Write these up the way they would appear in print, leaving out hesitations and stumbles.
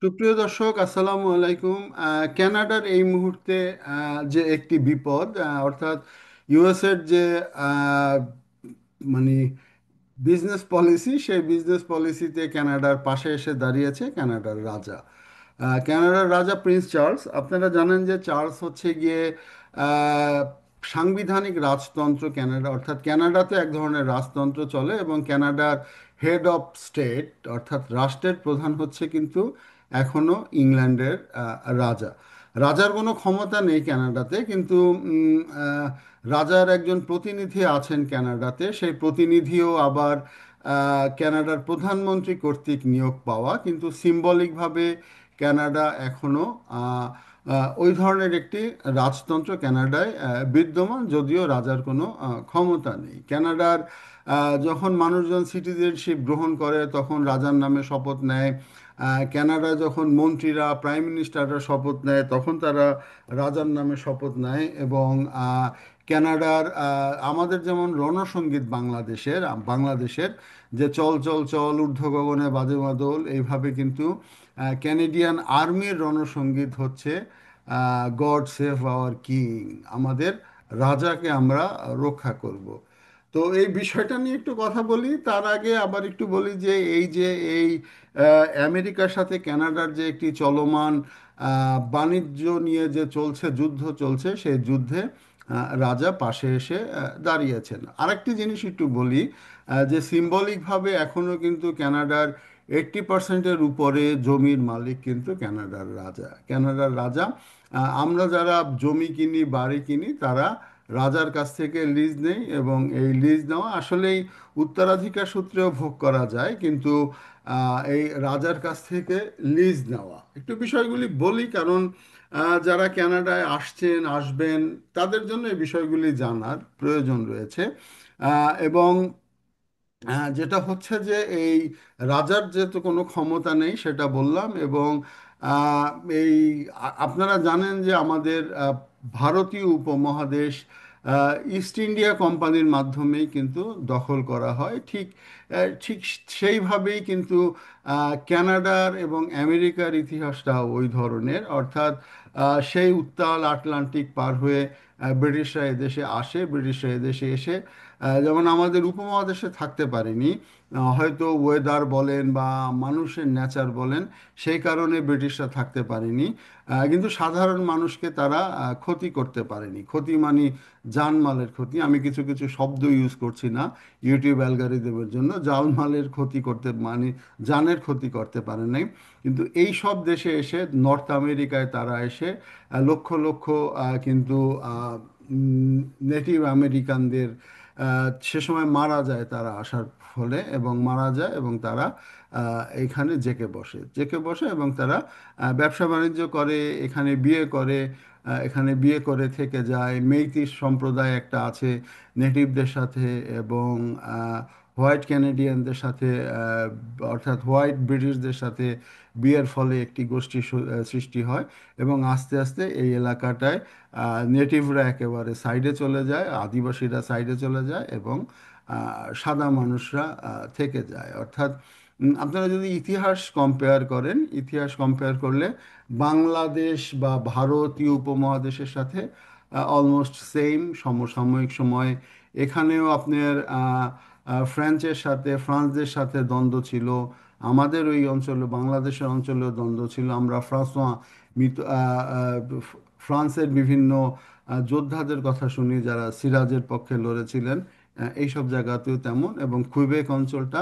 সুপ্রিয় দর্শক, আসসালামু আলাইকুম। কানাডার এই মুহূর্তে যে একটি বিপদ, অর্থাৎ ইউএসের যে আহ, মানে বিজনেস পলিসি, সেই বিজনেস পলিসিতে কানাডার পাশে এসে দাঁড়িয়েছে কানাডার রাজা। কানাডার রাজা প্রিন্স চার্লস। আপনারা জানেন যে চার্লস হচ্ছে গিয়ে আহ, সাংবিধানিক রাজতন্ত্র কানাডা, অর্থাৎ কানাডাতে এক ধরনের রাজতন্ত্র চলে এবং কানাডার হেড অফ স্টেট অর্থাৎ রাষ্ট্রের প্রধান হচ্ছে কিন্তু এখনো ইংল্যান্ডের রাজা। রাজার কোনো ক্ষমতা নেই কানাডাতে, কিন্তু রাজার একজন প্রতিনিধি আছেন কানাডাতে। সেই প্রতিনিধিও আবার কানাডার প্রধানমন্ত্রী কর্তৃক নিয়োগ পাওয়া, কিন্তু সিম্বলিকভাবে কানাডা এখনো ওই ধরনের একটি রাজতন্ত্র কানাডায় বিদ্যমান, যদিও রাজার কোনো ক্ষমতা নেই। কানাডার যখন মানুষজন সিটিজেনশিপ গ্রহণ করে তখন রাজার নামে শপথ নেয়। কানাডায় যখন মন্ত্রীরা প্রাইম মিনিস্টাররা শপথ নেয় তখন তারা রাজার নামে শপথ নেয়। এবং কানাডার আমাদের যেমন রণসঙ্গীত বাংলাদেশের যে চল চল চল ঊর্ধ্ব গগনে বাজে মাদল, এইভাবে কিন্তু ক্যানেডিয়ান আর্মির রণসঙ্গীত হচ্ছে গড সেভ আওয়ার কিং, আমাদের রাজাকে আমরা রক্ষা করব। তো এই বিষয়টা নিয়ে একটু কথা বলি। তার আগে আবার একটু বলি যে এই আমেরিকার সাথে কানাডার যে একটি চলমান বাণিজ্য নিয়ে যে যুদ্ধ চলছে, সেই যুদ্ধে রাজা পাশে এসে দাঁড়িয়েছেন। আরেকটি জিনিস একটু বলি, যে সিম্বলিকভাবে এখনও কিন্তু কানাডার 80%-এর উপরে জমির মালিক কিন্তু কানাডার রাজা। আমরা যারা জমি কিনি, বাড়ি কিনি, তারা রাজার কাছ থেকে লিজ নেই, এবং এই লিজ নেওয়া আসলেই উত্তরাধিকার সূত্রেও ভোগ করা যায়, কিন্তু এই রাজার কাছ থেকে লিজ নেওয়া একটু বিষয়গুলি বলি, কারণ যারা কানাডায় আসবেন, তাদের জন্য এই বিষয়গুলি জানার প্রয়োজন রয়েছে। এবং যেটা হচ্ছে যে এই রাজার যেহেতু কোনো ক্ষমতা নেই সেটা বললাম। এবং আহ, এই আপনারা জানেন যে আমাদের ভারতীয় উপমহাদেশ ইস্ট ইন্ডিয়া কোম্পানির মাধ্যমেই কিন্তু দখল করা হয়। ঠিক সেইভাবেই কিন্তু কানাডার এবং আমেরিকার ইতিহাসটা ওই ধরনের, অর্থাৎ সেই উত্তাল আটলান্টিক পার হয়ে ব্রিটিশরা এদেশে আসে। ব্রিটিশরা এদেশে এসে যেমন আমাদের উপমহাদেশে থাকতে পারেনি, হয়তো ওয়েদার বলেন বা মানুষের নেচার বলেন, সেই কারণে ব্রিটিশরা থাকতে পারেনি। কিন্তু সাধারণ মানুষকে তারা ক্ষতি করতে পারেনি। ক্ষতি মানে জানমালের ক্ষতি, আমি কিছু কিছু শব্দ ইউজ করছি না ইউটিউব অ্যালগরিদমের জন্য। জানমালের ক্ষতি করতে মানে জানের ক্ষতি করতে পারে নাই। কিন্তু এই সব দেশে এসে, নর্থ আমেরিকায় তারা এসে লক্ষ লক্ষ কিন্তু নেটিভ আমেরিকানদের সে সময় মারা যায় তারা আসার ফলে, এবং মারা যায় এবং তারা এখানে জেকে বসে এবং তারা ব্যবসা বাণিজ্য করে, এখানে বিয়ে করে থেকে যায়। মেইতিস সম্প্রদায় একটা আছে নেটিভদের সাথে, এবং হোয়াইট ক্যানেডিয়ানদের সাথে, অর্থাৎ হোয়াইট ব্রিটিশদের সাথে বিয়ের ফলে একটি গোষ্ঠী সৃষ্টি হয়। এবং আস্তে আস্তে এই এলাকাটায় নেটিভরা একেবারে সাইডে চলে যায়, আদিবাসীরা সাইডে চলে যায়, এবং সাদা মানুষরা থেকে যায়। অর্থাৎ আপনারা যদি ইতিহাস কম্পেয়ার করলে বাংলাদেশ বা ভারতীয় উপমহাদেশের সাথে অলমোস্ট সেম সমসাময়িক সময়ে এখানেও আপনার ফ্রান্সদের সাথে দ্বন্দ্ব ছিল। আমাদের ওই অঞ্চলে, বাংলাদেশের অঞ্চলেও দ্বন্দ্ব ছিল। আমরা ফ্রান্সের বিভিন্ন যোদ্ধাদের কথা শুনি যারা সিরাজের পক্ষে লড়েছিলেন। এইসব জায়গাতেও তেমন, এবং কুইবেক অঞ্চলটা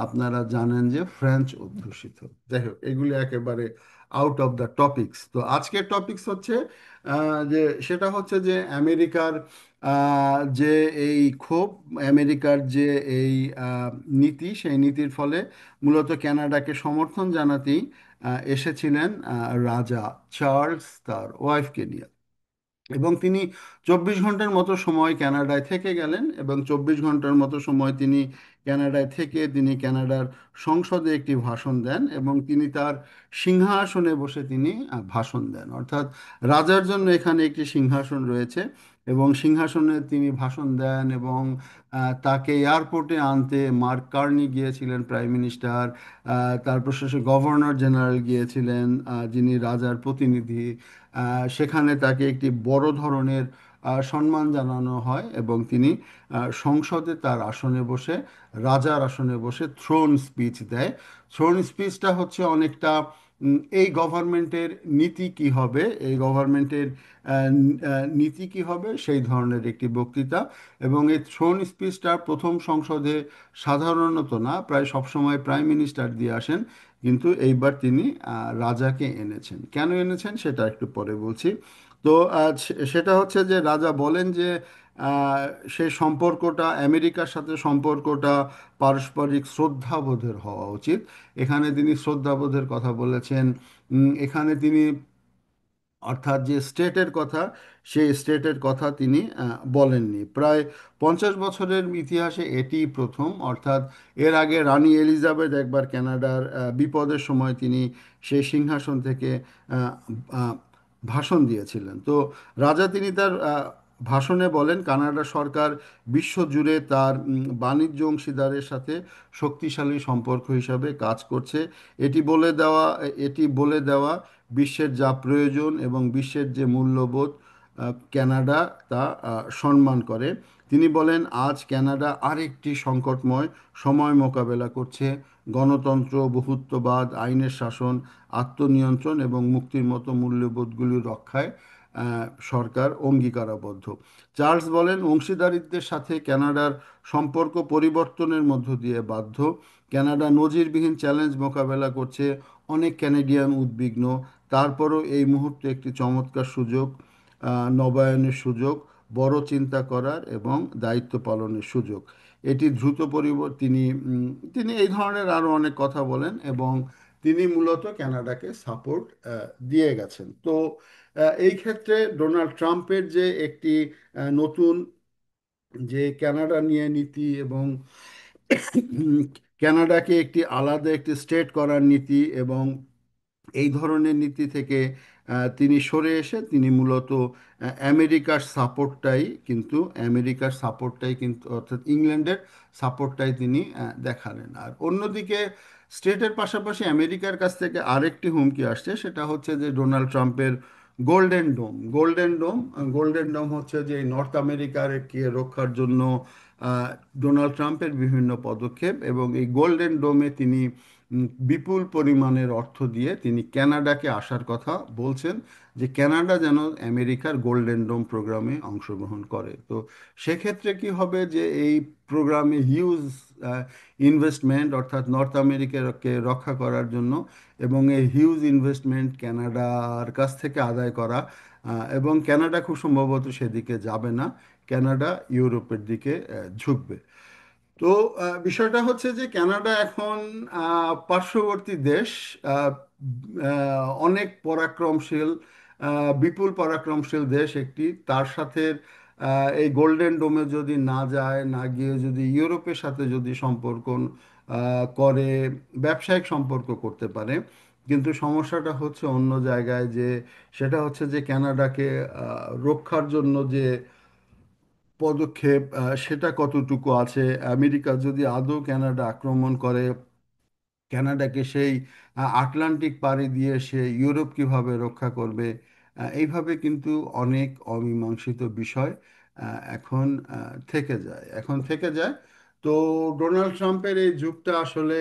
আপনারা জানেন যে ফ্রেঞ্চ অধ্যুষিত। যাই হোক, এগুলি একেবারে আউট অফ দ্য টপিকস। তো আজকের টপিকস হচ্ছে যে সেটা হচ্ছে যে আমেরিকার যে এই ক্ষোভ, আমেরিকার যে এই আহ, নীতি, সেই নীতির ফলে মূলত কানাডাকে সমর্থন জানাতেই এসেছিলেন রাজা চার্লস তার ওয়াইফকে নিয়ে। এবং তিনি 24 ঘন্টার মতো সময় কানাডায় থেকে গেলেন, এবং 24 ঘন্টার মতো সময় তিনি কানাডায় থেকে তিনি কানাডার সংসদে একটি ভাষণ দেন, এবং তিনি তার সিংহাসনে বসে তিনি ভাষণ দেন। অর্থাৎ রাজার জন্য এখানে একটি সিংহাসন রয়েছে, এবং সিংহাসনে তিনি ভাষণ দেন এবং তাকে এয়ারপোর্টে আনতে মার্ক কার্নি গিয়েছিলেন প্রাইম মিনিস্টার। তারপর শেষে গভর্নর জেনারেল গিয়েছিলেন, যিনি রাজার প্রতিনিধি। সেখানে তাকে একটি বড় ধরনের সম্মান জানানো হয় এবং তিনি সংসদে তার আসনে বসে, রাজার আসনে বসে থ্রোন স্পিচ দেয়। থ্রোন স্পিচটা হচ্ছে অনেকটা এই গভর্নমেন্টের নীতি কি হবে, এই গভর্নমেন্টের নীতি কি হবে সেই ধরনের একটি বক্তৃতা। এবং এই থ্রোন স্পিচটা প্রথম সংসদে সাধারণত না, প্রায় সবসময় প্রাইম মিনিস্টার দিয়ে আসেন, কিন্তু এইবার তিনি রাজাকে এনেছেন। কেন এনেছেন সেটা একটু পরে বলছি। তো সেটা হচ্ছে যে রাজা বলেন যে আহ, সেই সম্পর্কটা, আমেরিকার সাথে সম্পর্কটা পারস্পরিক শ্রদ্ধাবোধের হওয়া উচিত। এখানে তিনি শ্রদ্ধাবোধের কথা বলেছেন। এখানে তিনি অর্থাৎ যে স্টেটের কথা, সেই স্টেটের কথা তিনি বলেননি। প্রায় 50 বছরের ইতিহাসে এটি প্রথম। অর্থাৎ এর আগে রানী এলিজাবেথ একবার কানাডার বিপদের সময় তিনি সেই সিংহাসন থেকে আহ, আহ, ভাষণ দিয়েছিলেন। তো রাজা তিনি তার ভাষণে বলেন কানাডা সরকার বিশ্বজুড়ে তার বাণিজ্য অংশীদারের সাথে শক্তিশালী সম্পর্ক হিসাবে কাজ করছে। এটি বলে দেওয়া বিশ্বের যা প্রয়োজন এবং বিশ্বের যে মূল্যবোধ কানাডা তা সম্মান করে। তিনি বলেন আজ কানাডা আরেকটি সংকটময় সময় মোকাবেলা করছে। গণতন্ত্র, বহুত্ববাদ, আইনের শাসন, আত্মনিয়ন্ত্রণ এবং মুক্তির মতো মূল্যবোধগুলি রক্ষায় সরকার অঙ্গীকারাবদ্ধ। চার্লস বলেন অংশীদারিত্বের সাথে কানাডার সম্পর্ক পরিবর্তনের মধ্য দিয়ে বাধ্য। কানাডা নজিরবিহীন চ্যালেঞ্জ মোকাবেলা করছে। অনেক ক্যানাডিয়ান উদ্বিগ্ন। তারপরও এই মুহূর্তে একটি চমৎকার সুযোগ, নবায়নের সুযোগ, বড় চিন্তা করার এবং দায়িত্ব পালনের সুযোগ। এটি দ্রুত তিনি এই ধরনের আরও অনেক কথা বলেন এবং তিনি মূলত কানাডাকে সাপোর্ট দিয়ে গেছেন। তো এই ক্ষেত্রে ডোনাল্ড ট্রাম্পের যে একটি নতুন যে কানাডা নিয়ে নীতি এবং কানাডাকে একটি আলাদা একটি স্টেট করার নীতি এবং এই ধরনের নীতি থেকে তিনি সরে এসে তিনি মূলত আমেরিকার সাপোর্টটাই কিন্তু অর্থাৎ ইংল্যান্ডের সাপোর্টটাই তিনি দেখালেন। আর অন্যদিকে স্টেটের পাশাপাশি আমেরিকার কাছ থেকে আরেকটি হুমকি আসছে, সেটা হচ্ছে যে ডোনাল্ড ট্রাম্পের গোল্ডেন ডোম হচ্ছে যে এই নর্থ আমেরিকাকে রক্ষার জন্য ডোনাল্ড ট্রাম্পের বিভিন্ন পদক্ষেপ। এবং এই গোল্ডেন ডোমে তিনি বিপুল পরিমাণের অর্থ দিয়ে তিনি কানাডাকে আসার কথা বলছেন, যে কানাডা যেন আমেরিকার গোল্ডেন ডোম প্রোগ্রামে অংশগ্রহণ করে। তো সেক্ষেত্রে কি হবে যে এই প্রোগ্রামে হিউজ ইনভেস্টমেন্ট, অর্থাৎ নর্থ আমেরিকাকে রক্ষা করার জন্য, এবং এই হিউজ ইনভেস্টমেন্ট কানাডার কাছ থেকে আদায় করা, এবং কানাডা খুব সম্ভবত সেদিকে যাবে না, কানাডা ইউরোপের দিকে ঝুঁকবে। তো বিষয়টা হচ্ছে যে কানাডা এখন পার্শ্ববর্তী দেশ, আহ, অনেক পরাক্রমশীল, বিপুল পরাক্রমশীল দেশ একটি। তার সাথে এই গোল্ডেন ডোমে যদি না যায়, না গিয়ে যদি ইউরোপের সাথে যদি সম্পর্ক করে, ব্যবসায়িক সম্পর্ক করতে পারে। কিন্তু সমস্যাটা হচ্ছে অন্য জায়গায়, যে সেটা হচ্ছে যে কানাডাকে রক্ষার জন্য যে পদক্ষেপ, সেটা কতটুকু আছে। আমেরিকা যদি আদৌ কানাডা আক্রমণ করে, কানাডাকে সেই আটলান্টিক পাড়ি দিয়ে সে ইউরোপ কিভাবে রক্ষা করবে, এইভাবে কিন্তু অনেক অমীমাংসিত বিষয় এখন থেকে যায়। তো ডোনাল্ড ট্রাম্পের এই যুগটা আসলে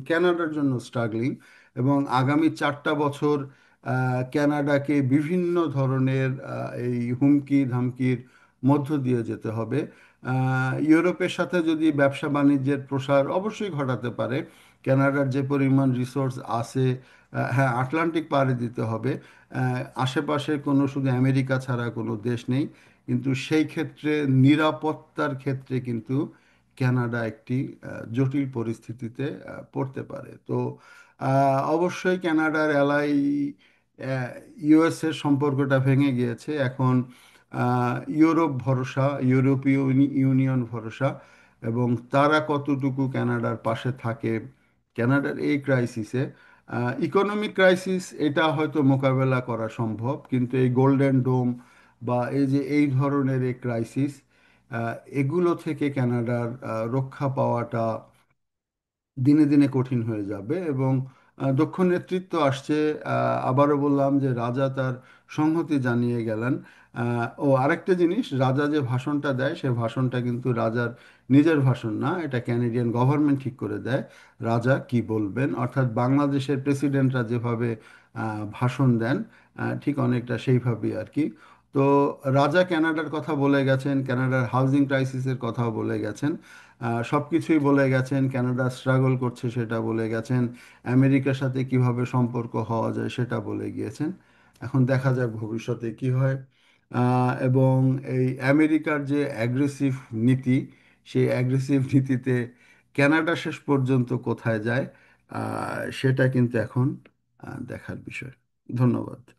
কানাডার জন্য স্ট্রাগলিং, এবং আগামী 4টা বছর কানাডাকে বিভিন্ন ধরনের এই হুমকি ধামকির মধ্য দিয়ে যেতে হবে। ইউরোপের সাথে যদি ব্যবসা বাণিজ্যের প্রসার অবশ্যই ঘটাতে পারে, কানাডার যে পরিমাণ রিসোর্স আছে, হ্যাঁ, আটলান্টিক পাড়ি দিতে হবে। আশেপাশে কোনো শুধু আমেরিকা ছাড়া কোনো দেশ নেই, কিন্তু সেই ক্ষেত্রে নিরাপত্তার ক্ষেত্রে কিন্তু কানাডা একটি জটিল পরিস্থিতিতে পড়তে পারে। তো অবশ্যই কানাডার এলাই ইউএস এর সম্পর্কটা ভেঙে গিয়েছে এখন। ইউরোপ ভরসা, ইউরোপীয় ইউনিয়ন ভরসা, এবং তারা কতটুকু কানাডার পাশে থাকে কানাডার এই ক্রাইসিসে। ইকোনমিক ক্রাইসিস এটা হয়তো মোকাবেলা করা সম্ভব, কিন্তু এই গোল্ডেন ডোম বা এই যে এই ধরনের এই ক্রাইসিস, এগুলো থেকে কানাডার রক্ষা পাওয়াটা দিনে দিনে কঠিন হয়ে যাবে। এবং দক্ষ নেতৃত্ব আসছে। আবারও বললাম যে রাজা তার সংহতি জানিয়ে গেলেন। ও আরেকটা জিনিস, রাজা যে ভাষণটা দেয় সে ভাষণটা কিন্তু রাজার নিজের ভাষণ না, এটা ক্যানাডিয়ান গভর্নমেন্ট ঠিক করে দেয় রাজা কি বলবেন। অর্থাৎ বাংলাদেশের প্রেসিডেন্টরা যেভাবে ভাষণ দেন, ঠিক অনেকটা সেইভাবেই আর কি। তো রাজা কানাডার কথা বলে গেছেন, কানাডার হাউজিং ক্রাইসিসের কথাও বলে গেছেন, সব কিছুই বলে গেছেন। কানাডা স্ট্রাগল করছে সেটা বলে গেছেন, আমেরিকার সাথে কিভাবে সম্পর্ক হওয়া যায় সেটা বলে গিয়েছেন। এখন দেখা যাক ভবিষ্যতে কি হয়। এবং এই আমেরিকার যে অ্যাগ্রেসিভ নীতি, সেই অ্যাগ্রেসিভ নীতিতে কানাডা শেষ পর্যন্ত কোথায় যায়, সেটা কিন্তু এখন দেখার বিষয়। ধন্যবাদ।